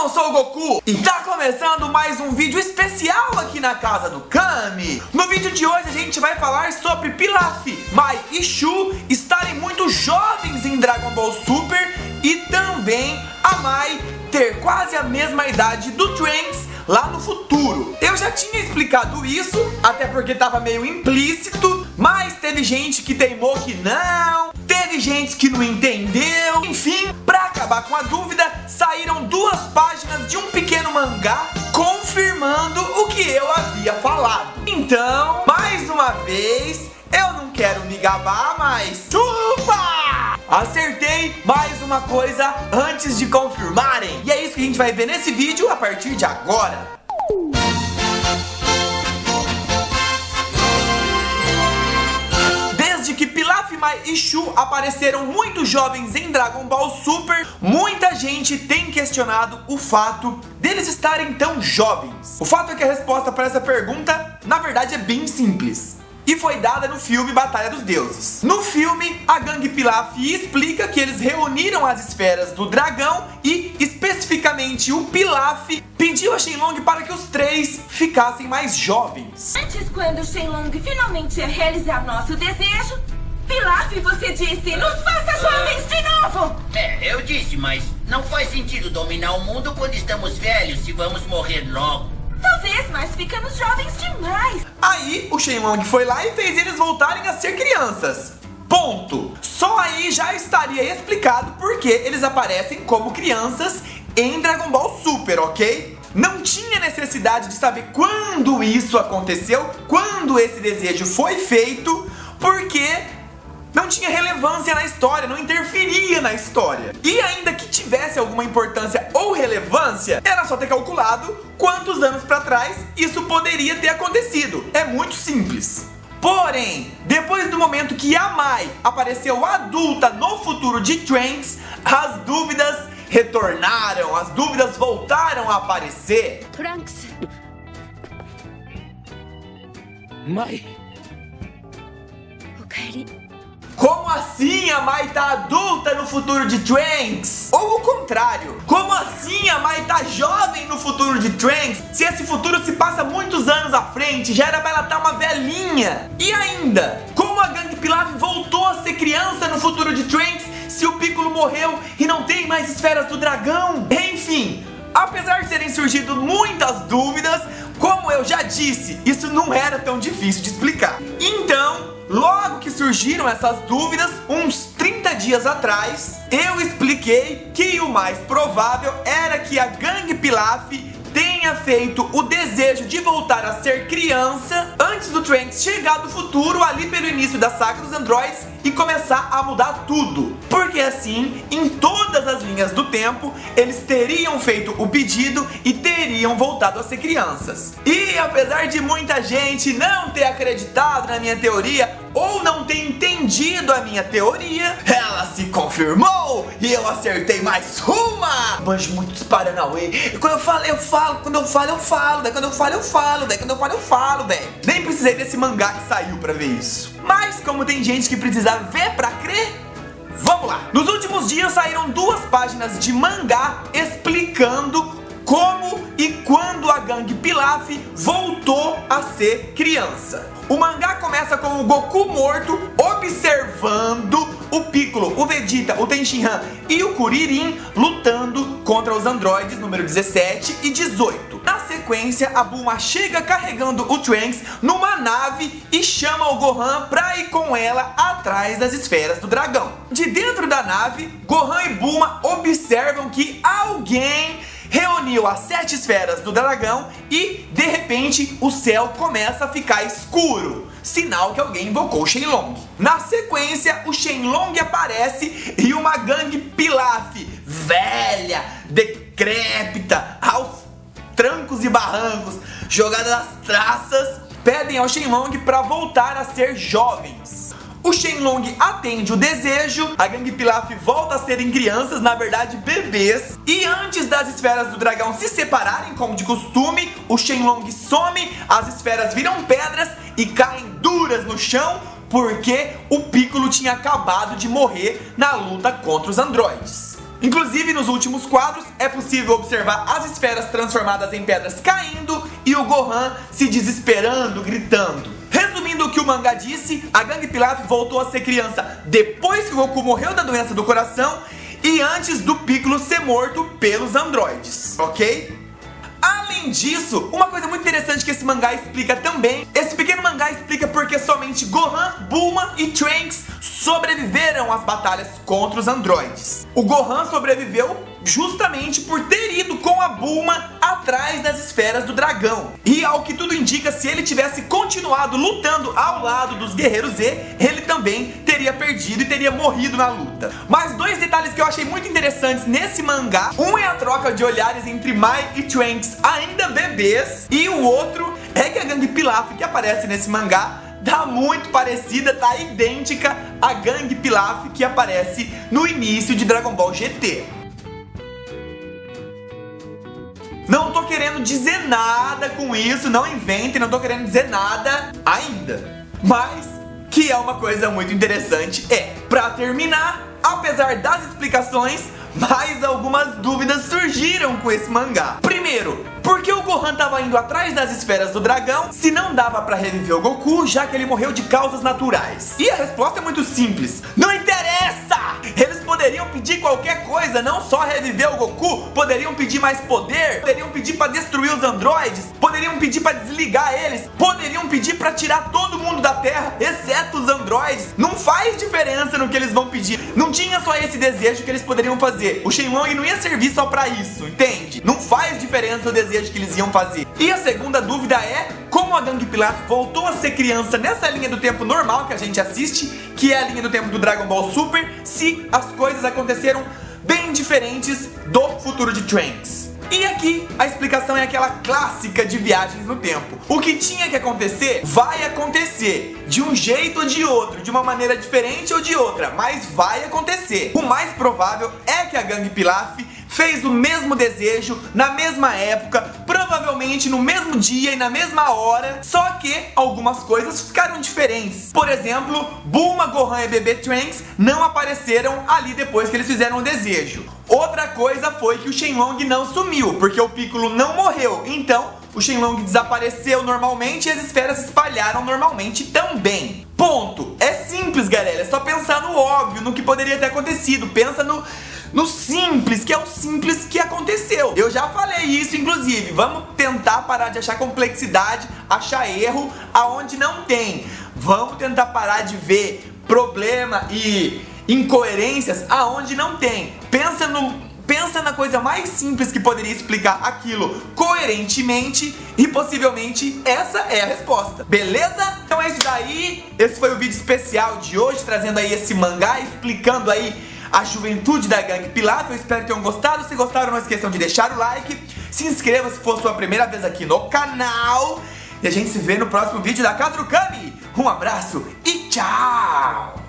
eu sou o Goku e tá começando mais um vídeo especial aqui na casa do Kami. No vídeo de hoje a gente vai falar sobre Pilaf, Mai e Shu estarem muito jovens em Dragon Ball Super e também a Mai ter quase a mesma idade do Trunks lá no futuro. Eu já tinha explicado isso, até porque tava meio implícito, mas teve gente que teimou que não, teve gente que não entendeu. Enfim, pra acabar com a dúvida, saíram 2 páginas de um pequeno mangá confirmando o que eu havia falado. Então, mais uma vez, eu não quero me gabar, mas chupa! Acertei mais uma coisa antes de confirmarem. E é isso que a gente vai ver nesse vídeo a partir de agora. Desde que Pilaf, Mai e Shu apareceram muito jovens em Dragon Ball Super, muita gente tem questionado o fato deles estarem tão jovens. O fato é que a resposta para essa pergunta, na verdade, é bem simples. E foi dada no filme Batalha dos Deuses. No filme, a gangue Pilaf explica que eles reuniram as esferas do dragão e, especificamente, o Pilaf pediu a Shenlong para que os 3 ficassem mais jovens. Antes, quando Shenlong finalmente ia realizar nosso desejo, Pilaf, você disse, nos faça jovens de novo! Eu disse, mas não faz sentido dominar o mundo quando estamos velhos, se vamos morrer logo. Talvez, mas ficamos jovens demais. Aí o Shenlong foi lá e fez eles voltarem a ser crianças. Ponto. Só aí já estaria explicado por que eles aparecem como crianças em Dragon Ball Super, ok? Não tinha necessidade de saber quando isso aconteceu, quando esse desejo foi feito, porque não tinha relevância na história, não interferia na história. E ainda que tivesse alguma importância ou relevância, era só ter calculado quantos anos pra trás isso poderia ter acontecido. É muito simples. Porém, depois do momento que a Mai apareceu adulta no futuro de Trunks, as dúvidas retornaram, as dúvidas voltaram a aparecer. Trunks. Mai. Okaeri. Como assim a Mai tá adulta no futuro de Trunks? Ou o contrário, como assim a Mai tá jovem no futuro de Trunks? Se esse futuro se passa muitos anos à frente, já era pra ela estar uma velhinha. E ainda, como a gangue Pilaf voltou a ser criança no futuro de Trunks, se o Piccolo morreu e não tem mais esferas do dragão? Enfim, apesar de terem surgido muitas dúvidas, como eu já disse, isso não era tão difícil de explicar. Então, logo que surgiram essas dúvidas, uns 30 dias atrás, eu expliquei que o mais provável era que a gangue Pilaf tenha feito o desejo de voltar a ser criança antes do Trunks chegar do futuro ali pelo início da saga dos androides e começar a mudar tudo. Porque assim, em todas as linhas do tempo, eles teriam feito o pedido e teriam voltado a ser crianças. E apesar de muita gente não ter acreditado na minha teoria ou não ter entendido a minha teoria, ela se confirmou e eu acertei mais uma! Manjo muitos paranauê. Quando eu falo, eu falo. Quando eu falo, eu falo. Daí quando eu falo, eu falo. Daí quando eu falo, eu falo, velho. Nem precisei desse mangá que saiu pra ver isso. Mas como tem gente que precisa ver pra crer, vamos lá. Nos últimos dias saíram 2 páginas de mangá explicando como e quando a gangue Pilaf voltou a ser criança. O mangá começa com o Goku morto observando o Piccolo, o Vegeta, o Tenshinhan e o Kuririn lutando contra os androides número 17 e 18. Na sequência, a Bulma chega carregando o Trunks numa nave e chama o Gohan pra ir com ela atrás das esferas do dragão. De dentro da nave, Gohan e Bulma observam que alguém reuniu as 7 esferas do dragão e, de repente, o céu começa a ficar escuro. Sinal que alguém invocou o Shenlong. Na sequência, o Shenlong aparece e uma gangue Pilaf velha, decrépita, aos trancos e barrancos, jogada nas traças, pedem ao Shenlong para voltar a ser jovens. O Shenlong atende o desejo, a gangue Pilaf volta a serem crianças, na verdade bebês. E antes das esferas do dragão se separarem, como de costume, o Shenlong some, as esferas viram pedras e caem duras no chão, porque o Piccolo tinha acabado de morrer na luta contra os androides. Inclusive, nos últimos quadros, é possível observar as esferas transformadas em pedras caindo e o Gohan se desesperando, gritando. Resumindo o que o mangá disse, a Gangue Pilaf voltou a ser criança depois que o Goku morreu da doença do coração e antes do Piccolo ser morto pelos androides, ok? Além disso, uma coisa muito interessante que esse mangá explica também, esse pequeno mangá explica porque somente Gohan, Bulma e Trunks sobreviveram às batalhas contra os androides. O Gohan sobreviveu justamente por ter ido com a Bulma atrás das esferas do dragão. E ao que tudo indica, se ele tivesse continuado lutando ao lado dos Guerreiros Z, ele também teria perdido e teria morrido na luta. Mas dois detalhes que eu achei muito interessantes nesse mangá, um é a troca de olhares entre Mai e Trunks ainda bebês, e o outro é que a Gangue Pilaf que aparece nesse mangá tá muito parecida, tá idêntica à Gangue Pilaf que aparece no início de Dragon Ball GT. Não tô querendo dizer nada com isso, não inventem, não tô querendo dizer nada ainda. Mas que é uma coisa muito interessante pra terminar, apesar das explicações, mais algumas dúvidas surgiram com esse mangá. Primeiro, por que o Gohan tava indo atrás das esferas do dragão se não dava pra reviver o Goku, já que ele morreu de causas naturais? E a resposta é muito simples: não interessa! Eles poderiam pedir qualquer coisa, não só reviver o Goku, poderiam pedir mais poder, poderiam pedir pra destruir os androides, poderiam pedir pra desligar eles, poderiam pedir pra tirar todo mundo da Terra, exceto os androides. Não faz diferença no que eles vão pedir. Não tinha só esse desejo que eles poderiam fazer. O Shenlong não ia servir só pra isso, entende? Não faz diferença o desejo que eles iam fazer. E a segunda dúvida é como a Gangue Pilaf voltou a ser criança nessa linha do tempo normal que a gente assiste, que é a linha do tempo do Dragon Ball Super, se as coisas aconteceram bem diferentes do futuro de Trunks. E aqui a explicação é aquela clássica de viagens no tempo. O que tinha que acontecer, vai acontecer. De um jeito ou de outro, de uma maneira diferente ou de outra, mas vai acontecer. O mais provável é que a Gangue Pilaf fez o mesmo desejo, na mesma época, provavelmente no mesmo dia e na mesma hora, só que algumas coisas ficaram diferentes. Por exemplo, Bulma, Gohan e bebê Trunks não apareceram ali depois que eles fizeram o desejo. Outra coisa foi que o Shenlong não sumiu, porque o Piccolo não morreu, então o Shenlong desapareceu normalmente e as esferas se espalharam normalmente também. Ponto. É simples, galera, é só pensar no óbvio, no que poderia ter acontecido. Pensa no simples, que é o simples que aconteceu. Eu já falei isso, inclusive. Vamos tentar parar de achar complexidade, achar erro aonde não tem. Vamos tentar parar de ver problema e incoerências aonde não tem. Pensa na coisa mais simples que poderia explicar aquilo coerentemente e possivelmente essa é a resposta. Beleza? Então é isso daí. Esse foi o vídeo especial de hoje, trazendo aí esse mangá, explicando aí a juventude da Gangue Pilaf. Eu espero que tenham gostado. Se gostaram, não esqueçam de deixar o like, se inscreva se for sua primeira vez aqui no canal, e a gente se vê no próximo vídeo da Casa do Kami. Um abraço e tchau!